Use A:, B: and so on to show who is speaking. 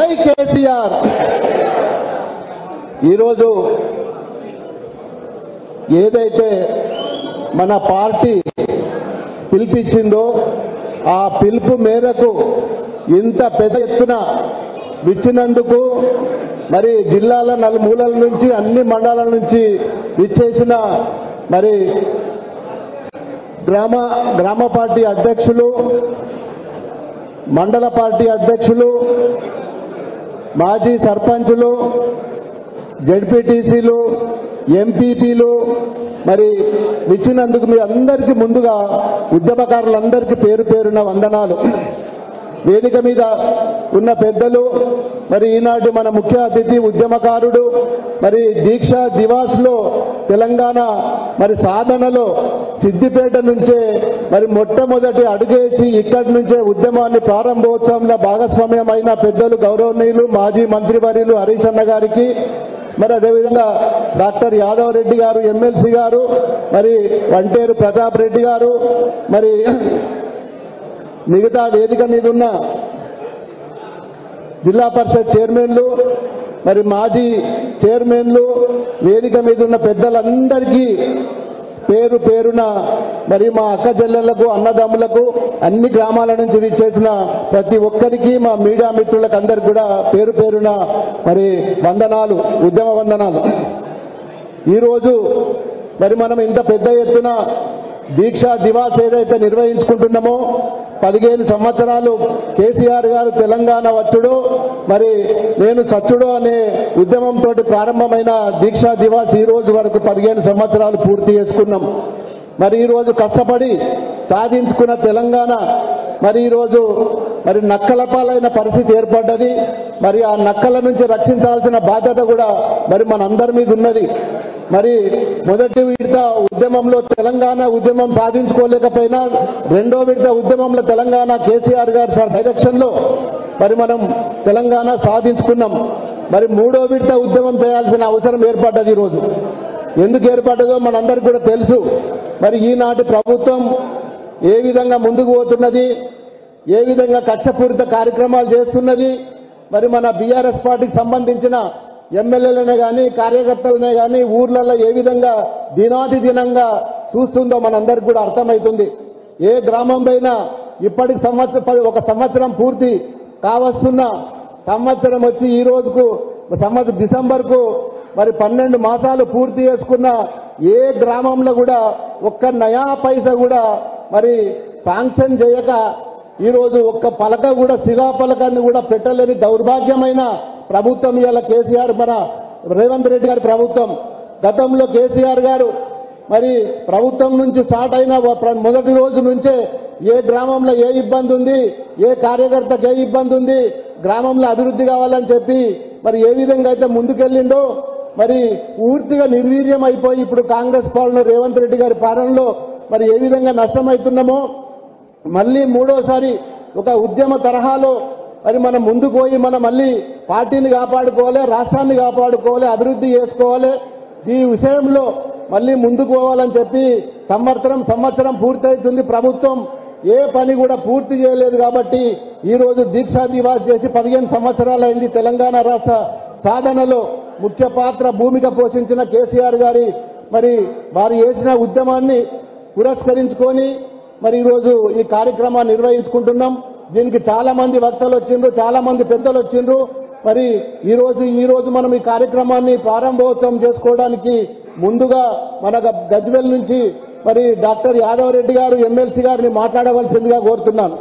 A: జై కేసీఆర్. ఈరోజు ఏదైతే మన పార్టీ పిలిపించిందో ఆ పిలుపు మేరకు ఇంత పెద్ద ఎత్తున విచ్చినందుకు మరి జిల్లాల నలుమూలల నుంచి అన్ని మండలాల నుంచి విచ్చేసిన మరి గ్రామ పార్టీ అధ్యక్షులు, మండల పార్టీ అధ్యక్షులు, మాజీ సర్పంచులు, జెడ్పీటీసీలు, ఎంపీపీలు మరి ఇచ్చినందుకు మీ అందరికీ ముందుగా ఉద్యమకారులందరికీ పేరు పేరున వందనాలు. వేదిక మీద ఉన్న పెద్దలు, మరి ఈనాటి మన ముఖ్య అతిథి ఉద్యమకారుడు, మరి దీక్షా దివాస్ లో తెలంగాణ మరి సాధనలో సిద్దిపేట నుంచే మరి మొట్టమొదటి అడుగేసి ఇక్కడి నుంచే ఉద్యమాన్ని ప్రారంభోత్సవంలో భాగస్వామ్యమైన పెద్దలు గౌరవనీయులు మాజీ మంత్రివర్యులు హరీష్ అన్న గారికి, మరి అదేవిధంగా డాక్టర్ యాదవ్ రెడ్డి గారు ఎమ్మెల్సీ గారు, మరి వంటేరు ప్రతాప్ రెడ్డి గారు, మరి మిగతా వేదిక మీద ఉన్న జిల్లా పరిషత్ చైర్మన్లు, మరి మాజీ చైర్మన్లు, వేదిక మీద ఉన్న పెద్దలందరికీ పేరు పేరున మరి మా అక్క చెల్లెళ్లకు, అన్నదమ్ములకు, అన్ని గ్రామాల నుంచి విచ్చేసిన ప్రతి ఒక్కరికి, మా మీడియా మిత్రులకు అందరికి కూడా పేరు పేరున మరి వందనాలు, ఉద్యమ వందనాలు. ఈరోజు మరి మనం ఇంత పెద్ద ఎత్తున దీక్షా దివాస్ ఏదైతే నిర్వహించుకుంటున్నామో 15 సంవత్సరాలు కేసీఆర్ గారు తెలంగాణ వచ్చుడు, మరి నేను చచ్చుడు అనే ఉద్యమంతో ప్రారంభమైన దీక్షా దివాస్ ఈ రోజు వరకు 15 సంవత్సరాలు పూర్తి చేసుకున్నాం. మరి ఈ రోజు కష్టపడి సాధించుకున్న తెలంగాణ మరి ఈ రోజు మరి నక్కల పాలైన పరిస్థితి ఏర్పడ్డది. మరి ఆ నక్కల నుంచి రక్షించాల్సిన బాధ్యత కూడా మరి మనందరి మీద ఉన్నది. మరి మొదటి విడత ఉద్యమంలో తెలంగాణ ఉద్యమం సాధించుకోలేకపోయినా రెండో విడత ఉద్యమంలో తెలంగాణ కేసీఆర్ గారి డైరెక్షన్ లో మరి మనం తెలంగాణ సాధించుకున్నాం. మరి మూడో విడత ఉద్యమం చేయాల్సిన అవసరం ఏర్పడ్డది. ఈ రోజు ఎందుకు ఏర్పడ్డదో మనందరికీ కూడా తెలుసు. మరి ఈనాటి ప్రభుత్వం ఏ విధంగా ముందుకు పోతున్నది, ఏ విధంగా కక్షపూరిత కార్యక్రమాలు చేస్తున్నది, మరి మన బీఆర్ఎస్ పార్టీకి సంబంధించిన ఎమ్మెల్యేలనే గాని కార్యకర్తలనే గాని ఊర్లలో ఏ విధంగా దినాది దినంగా చూస్తుందో మనందరికీ కూడా అర్థమవుతుంది. ఏ గ్రామం పైన ఇప్పటికి ఒక సంవత్సరం పూర్తి కావస్తున్న సంవత్సరం వచ్చి ఈ రోజుకు డిసెంబర్ కు మరి 12 మాసాలు పూర్తి చేసుకున్న ఏ గ్రామంలో కూడా ఒక్క నయా పైసా కూడా మరి శాంక్షన్ చేయక ఈ రోజు ఒక్క పలక కూడా శిలా పలకాన్ని కూడా పెట్టలేని దౌర్భాగ్యమైన ప్రభుత్వం ఇవాళ కేసీఆర్ మన రేవంత్ రెడ్డి గారి ప్రభుత్వం. గతంలో కేసీఆర్ గారు మరి ప్రభుత్వం నుంచి స్టార్ట్ అయిన మొదటి రోజు నుంచే ఏ గ్రామంలో ఏ ఇబ్బంది ఉంది, ఏ కార్యకర్తకు ఏ ఇబ్బంది ఉంది, గ్రామంలో అభివృద్ధి కావాలని చెప్పి మరి ఏ విధంగా అయితే ముందుకెళ్లిండో మరి పూర్తిగా నిర్వీర్యం అయిపోయి ఇప్పుడు కాంగ్రెస్ పాలన రేవంత్ రెడ్డి గారి పాలనలో మరి ఏ విధంగా నష్టమవుతున్నామో మళ్లీ మూడోసారి ఒక ఉద్యమ తరహాలో మరి మనం ముందుకు పోయి మనం మళ్లీ పార్టీని కాపాడుకోవాలి, రాష్ట్రాన్ని కాపాడుకోవాలి, అభివృద్ధి చేసుకోవాలి. ఈ విషయంలో మళ్లీ ముందుకు పోవాలని చెప్పి సంవత్సరం పూర్తవుతుంది. ప్రభుత్వం ఏ పని కూడా పూర్తి చేయలేదు కాబట్టి ఈ రోజు దీక్షా దివాస్ చేసి 15 సంవత్సరాలైంది. తెలంగాణ రాష్ట్ర సాధనలో ముఖ్య పాత్ర భూమిక పోషించిన కేసీఆర్ గారి మరి వారు చేసిన ఉద్యమాన్ని పురస్కరించుకొని మరి ఈరోజు ఈ కార్యక్రమాన్ని నిర్వహించుకుంటున్నాం. దీనికి చాలా మంది వక్తలు వచ్చిండ్రు, చాలా మంది పెద్దలు వచ్చిండ్రు. మరి ఈ రోజు మనం ఈ కార్యక్రమాన్ని ప్రారంభోత్సవం చేసుకోవడానికి ముందుగా మన గజ్వేల్ నుంచి మరి డాక్టర్ యాదవ్ రెడ్డి గారు ఎమ్మెల్సీ గారిని మాట్లాడవలసిందిగా కోరుతున్నాను.